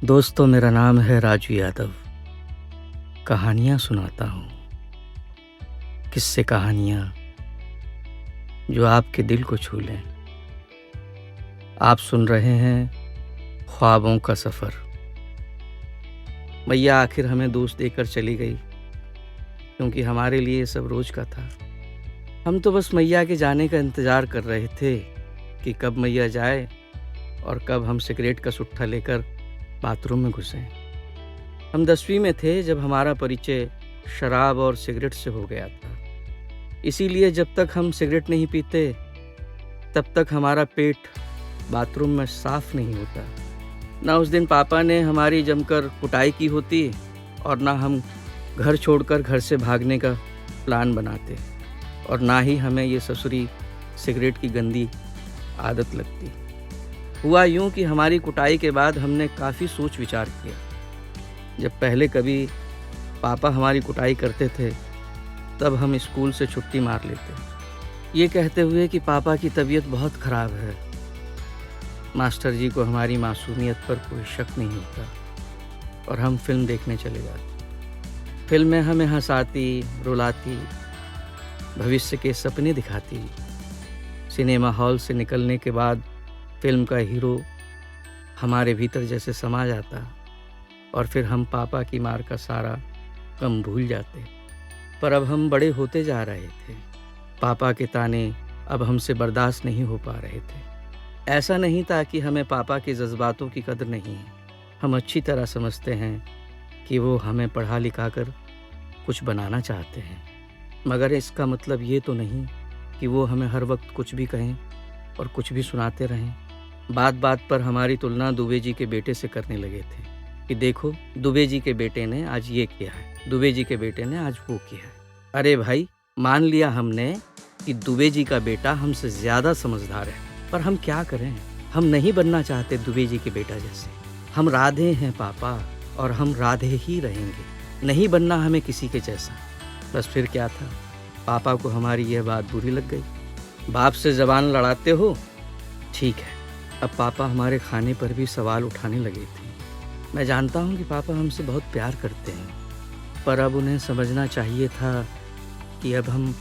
दोस्तों, मेरा नाम है राजू यादव। कहानियाँ सुनाता हूँ, किस्से कहानियाँ जो आपके दिल को छू लें। आप सुन रहे हैं ख्वाबों का सफ़र। मैया आखिर हमें दोस्त देकर चली गई, क्योंकि हमारे लिए ये सब रोज़ का था। हम तो बस मैया के जाने का इंतज़ार कर रहे थे कि कब मैया जाए और कब हम सिगरेट का सुट्टा लेकर बाथरूम में घुसें। हम 10वीं में थे जब हमारा परिचय शराब और सिगरेट से हो गया था। इसीलिए जब तक हम सिगरेट नहीं पीते तब तक हमारा पेट बाथरूम में साफ नहीं होता। ना उस दिन पापा ने हमारी जमकर कुटाई की होती और ना हम घर छोड़कर घर से भागने का प्लान बनाते, और ना ही हमें ये ससुरी सिगरेट की गंदी आदत लगती। हुआ यूं कि हमारी कुटाई के बाद हमने काफ़ी सोच विचार किया। जब पहले कभी पापा हमारी कुटाई करते थे तब हम स्कूल से छुट्टी मार लेते, ये कहते हुए कि पापा की तबीयत बहुत ख़राब है। मास्टर जी को हमारी मासूमियत पर कोई शक नहीं होता और हम फिल्म देखने चले जाते। फिल्म में हमें हंसाती, रुलाती, भविष्य के सपने दिखाती। सिनेमा हॉल से निकलने के बाद फिल्म का हीरो हमारे भीतर जैसे समा जाता और फिर हम पापा की मार का सारा गम भूल जाते। पर अब हम बड़े होते जा रहे थे। पापा के ताने अब हमसे बर्दाश्त नहीं हो पा रहे थे। ऐसा नहीं था कि हमें पापा के जज्बातों की कदर नहीं है। हम अच्छी तरह समझते हैं कि वो हमें पढ़ा लिखा कर कुछ बनाना चाहते हैं, मगर इसका मतलब ये तो नहीं कि वो हमें हर वक्त कुछ भी कहें और कुछ भी सुनाते रहें। बात बात पर हमारी तुलना दुबे जी के बेटे से करने लगे थे कि देखो, दुबे जी के बेटे ने आज ये किया है, दुबे जी के बेटे ने आज वो किया है। अरे भाई, मान लिया हमने कि दुबे जी का बेटा हमसे ज़्यादा समझदार है, पर हम क्या करें? हम नहीं बनना चाहते दुबे जी के बेटा जैसे। हम राधे हैं पापा, और हम राधे ही रहेंगे। नहीं बनना हमें किसी के जैसा। बस फिर क्या था, पापा को हमारी यह बात बुरी लग गई। बाप से ज़बान लड़ाते हो, ठीक है। अब पापा हमारे खाने पर भी सवाल उठाने लगे थे। मैं जानता हूँ कि पापा हमसे बहुत प्यार करते हैं, पर अब उन्हें समझना चाहिए था कि अब हम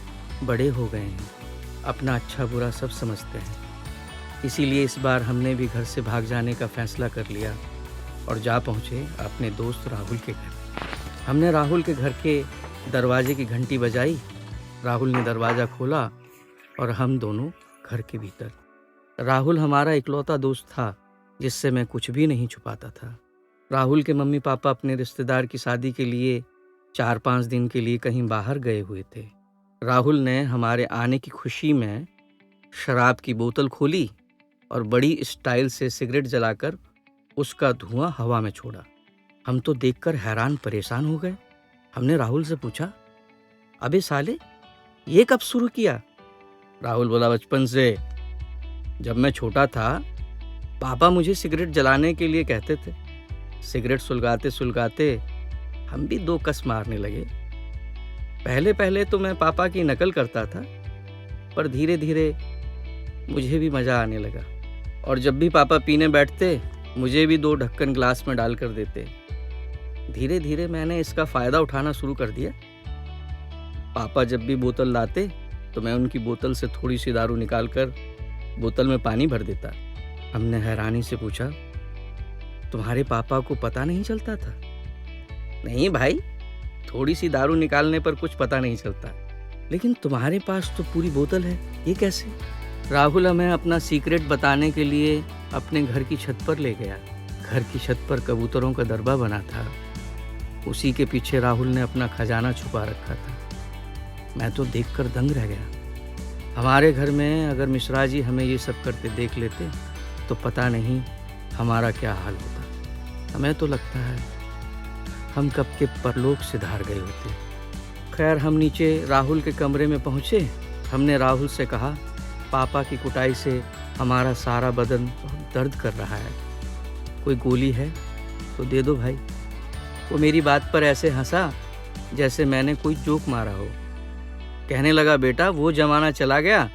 बड़े हो गए हैं, अपना अच्छा बुरा सब समझते हैं। इसीलिए इस बार हमने भी घर से भाग जाने का फैसला कर लिया और जा पहुँचे अपने दोस्त राहुल के घर। हमने राहुल के घर के दरवाजे की घंटी बजाई। राहुल ने दरवाज़ा खोला और हम दोनों घर के भीतर। राहुल हमारा इकलौता दोस्त था जिससे मैं कुछ भी नहीं छुपाता था। राहुल के मम्मी पापा अपने रिश्तेदार की शादी के लिए 4-5 दिन के लिए कहीं बाहर गए हुए थे। राहुल ने हमारे आने की खुशी में शराब की बोतल खोली और बड़ी स्टाइल से सिगरेट जलाकर उसका धुआं हवा में छोड़ा। हम तो देखकर हैरान परेशान हो गए। हमने राहुल से पूछा, अबे साले, ये कब शुरू किया? राहुल बोला, बचपन से। जब मैं छोटा था पापा मुझे सिगरेट जलाने के लिए कहते थे। सिगरेट सुलगाते सुलगाते हम भी 2 कस मारने लगे। पहले पहले तो मैं पापा की नकल करता था, पर धीरे धीरे मुझे भी मज़ा आने लगा, और जब भी पापा पीने बैठते मुझे भी 2 ढक्कन ग्लास में डाल कर देते। धीरे धीरे मैंने इसका फ़ायदा उठाना शुरू कर दिया। पापा जब भी बोतल लाते तो मैं उनकी बोतल से थोड़ी सी दारू निकाल कर बोतल में पानी भर देता। हमने हैरानी से पूछा, तुम्हारे पापा को पता नहीं चलता था? नहीं भाई, थोड़ी सी दारू निकालने पर कुछ पता नहीं चलता, लेकिन तुम्हारे पास तो पूरी बोतल है, ये कैसे? राहुल हमें अपना सीक्रेट बताने के लिए अपने घर की छत पर ले गया। घर की छत पर कबूतरों का दरबा बना था। उसी के पीछे राहुल ने अपना खजाना छुपा रखा था। मैं तो देखकर दंग रह गया। हमारे घर में अगर मिश्रा जी हमें ये सब करते देख लेते तो पता नहीं हमारा क्या हाल होता। हमें तो लगता है हम कब के परलोक से धार गए होते। खैर, हम नीचे राहुल के कमरे में पहुँचे। हमने राहुल से कहा, पापा की कुटाई से हमारा सारा बदन बहुत दर्द कर रहा है, कोई गोली है तो दे दो भाई। वो मेरी बात पर ऐसे हंसा जैसे मैंने कोई जोक मारा हो। कहने लगा, बेटा, वो ज़माना चला गया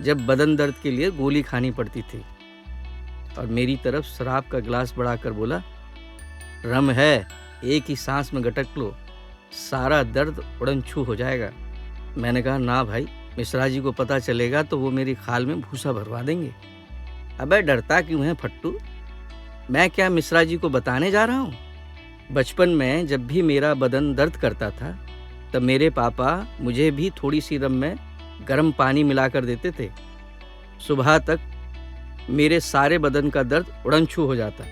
जब बदन दर्द के लिए गोली खानी पड़ती थी। और मेरी तरफ शराब का गिलास बढ़ाकर बोला, रम है, एक ही सांस में गटक लो, सारा दर्द उड़न-छू हो जाएगा। मैंने कहा, ना भाई, मिश्रा जी को पता चलेगा तो वो मेरी खाल में भूसा भरवा देंगे। अबे डरता क्यों है फट्टू? मैं क्या मिश्रा जी को बताने जा रहा हूँ? बचपन में जब भी मेरा बदन दर्द करता था, तब मेरे पापा मुझे भी थोड़ी सी रम में गर्म पानी मिलाकर देते थे। सुबह तक मेरे सारे बदन का दर्द उड़न-छू हो जाता।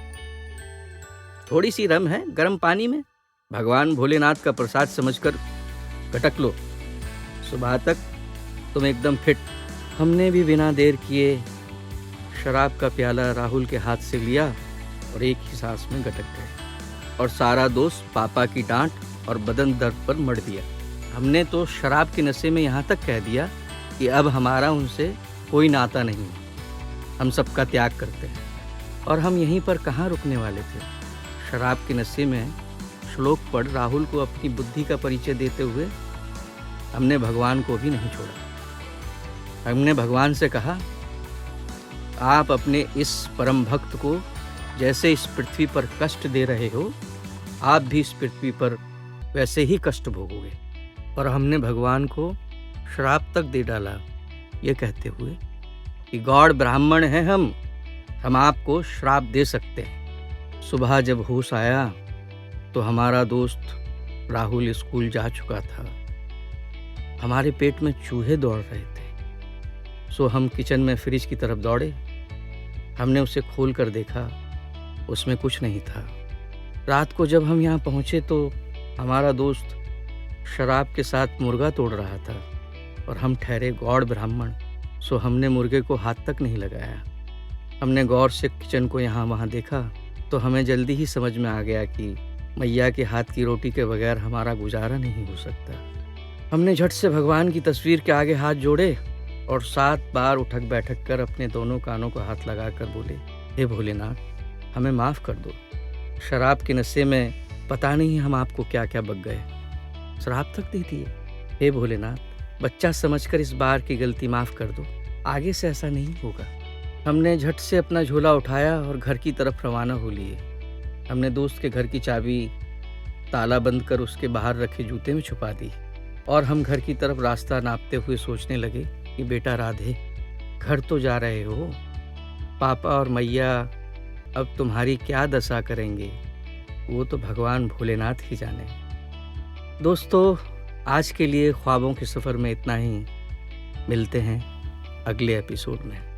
थोड़ी सी रम है गर्म पानी में, भगवान भोलेनाथ का प्रसाद समझकर गटक लो, सुबह तक तुम एकदम फिट। हमने भी बिना देर किए शराब का प्याला राहुल के हाथ से लिया और एक ही सांस में गटक गए और सारा दोष पापा की डांट और बदन दर्द पर मढ़ दिया। हमने तो शराब के नशे में यहाँ तक कह दिया कि अब हमारा उनसे कोई नाता नहीं है, हम सबका त्याग करते हैं। और हम यहीं पर कहाँ रुकने वाले थे। शराब के नशे में श्लोक पढ़ राहुल को अपनी बुद्धि का परिचय देते हुए हमने भगवान को भी नहीं छोड़ा। हमने भगवान से कहा, आप अपने इस परम भक्त को जैसे इस पृथ्वी पर कष्ट दे रहे हो, आप भी इस पृथ्वी पर वैसे ही कष्ट भोगोगे। और हमने भगवान को श्राप तक दे डाला, ये कहते हुए कि गॉड ब्राह्मण हैं हम आपको श्राप दे सकते हैं। सुबह जब होश आया तो हमारा दोस्त राहुल स्कूल जा चुका था। हमारे पेट में चूहे दौड़ रहे थे। सो हम किचन में फ्रिज की तरफ दौड़े। हमने उसे खोल कर देखा, उसमें कुछ नहीं था। रात को जब हम यहाँ पहुँचे तो हमारा दोस्त शराब के साथ मुर्गा तोड़ रहा था और हम ठहरे गॉड ब्राह्मण। सो हमने मुर्गे को हाथ तक नहीं लगाया। हमने गौर से किचन को यहाँ वहाँ देखा तो हमें जल्दी ही समझ में आ गया कि मैया के हाथ की रोटी के बगैर हमारा गुजारा नहीं हो सकता। हमने झट से भगवान की तस्वीर के आगे हाथ जोड़े और 7 बार उठक बैठक कर अपने दोनों कानों को हाथ लगाकर बोले, हे भोलेनाथ, हमें माफ़ कर दो। शराब के नशे में पता नहीं हम आपको क्या क्या बक गए, शराब तक दे दिए। हे भोलेनाथ, बच्चा समझकर इस बार की गलती माफ़ कर दो, आगे से ऐसा नहीं होगा। हमने झट से अपना झोला उठाया और घर की तरफ रवाना हो लिए। हमने दोस्त के घर की चाबी ताला बंद कर उसके बाहर रखे जूते में छुपा दी और हम घर की तरफ रास्ता नापते हुए सोचने लगे कि बेटा राधे, घर तो जा रहे हो, पापा और मैया अब तुम्हारी क्या दशा करेंगे, वो तो भगवान भोलेनाथ ही जाने। दोस्तों, आज के लिए ख्वाबों के सफ़र में इतना ही। मिलते हैं अगले एपिसोड में।